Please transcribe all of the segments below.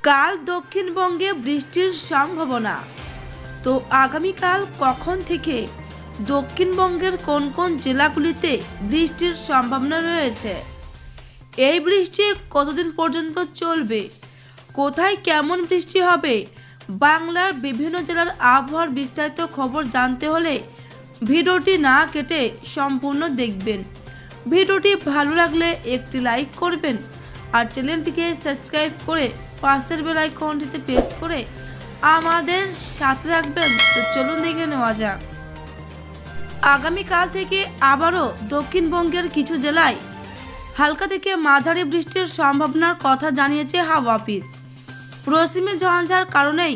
কাল দক্ষিণবঙ্গে বৃষ্টির সম্ভাবনা। তো আগামীকাল কখন থেকে দক্ষিণবঙ্গের কোন কোন জেলাগুলিতে বৃষ্টির সম্ভাবনা রয়েছে, এই বৃষ্টি কতদিন পর্যন্ত চলবে, কোথায় কেমন বৃষ্টি হবে, বাংলার বিভিন্ন জেলার আবহাওয়ার বিস্তারিত খবর জানতে হলে ভিডিওটি না কেটে সম্পূর্ণ দেখবেন। ভিডিওটি ভালো লাগলে একটি লাইক করবেন আর চ্যানেলটিকে সাবস্ক্রাইব করে পাশের বেল আইকনটিতে প্রেস করে আমাদের সাথে থাকবেন। তো চলুন দেখে নেওয়া যাক। আগামীকাল থেকে আবারও দক্ষিণবঙ্গের কিছু জেলায় হালকা থেকে মাঝারি বৃষ্টির সম্ভাবনার কথা জানিয়েছে হাওয়া অফিস। পশ্চিমে ঝঞ্ঝার কারণেই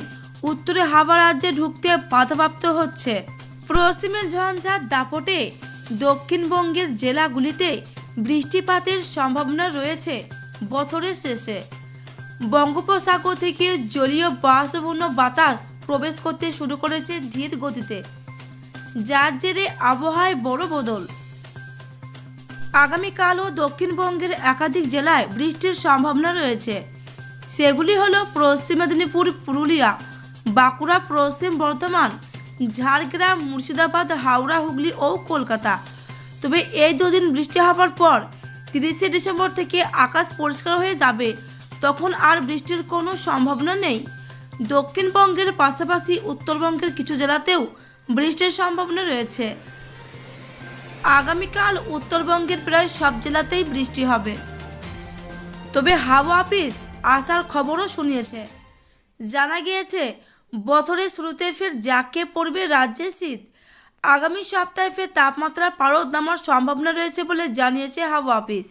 উত্তরে হাওয়া রাজ্যে ঢুকতে বাধাপ্রাপ্ত হচ্ছে। পশ্চিমে ঝঞ্ঝার দাপটে দক্ষিণবঙ্গের জেলাগুলিতে বৃষ্টিপাতের সম্ভাবনা রয়েছে বছরের শেষে। বঙ্গোপসাগর থেকে জলীয় বাষ্পপূর্ণ বাতাস প্রবেশ করতে শুরু করেছে ধীর গতিতে, যার জেরে আবহাওয়ায় বড় বদল। আগামীকালও দক্ষিণবঙ্গের একাধিক জেলায় বৃষ্টির সম্ভাবনা রয়েছে। সেগুলি হলো পশ্চিম মেদিনীপুর, পুরুলিয়া, বাঁকুড়া, পশ্চিম বর্ধমান, ঝাড়গ্রাম, মুর্শিদাবাদ, হাওড়া, হুগলি ও কলকাতা। তবে এই দুদিন বৃষ্টি হওয়ার পর 30শে ডিসেম্বর থেকে আকাশ পরিষ্কার হয়ে যাবে, তখন আর বৃষ্টির কোনো সম্ভাবনা নেই। দক্ষিণবঙ্গের পাশাপাশি উত্তরবঙ্গের কিছু জেলাতেও বৃষ্টির সম্ভাবনা রয়েছে। আগামীকাল উত্তরবঙ্গের প্রায় সব জেলাতেই বৃষ্টি হবে। তবে হাওয়া অফিস আসার খবরও শুনিয়েছে। জানা গিয়েছে বছরের শুরুতে ফের জাঁকে পড়বে রাজ্যে শীত। আগামী সপ্তাহে ফের তাপমাত্রা পারদ নামার সম্ভাবনা রয়েছে বলে জানিয়েছে হাওয়া অফিস।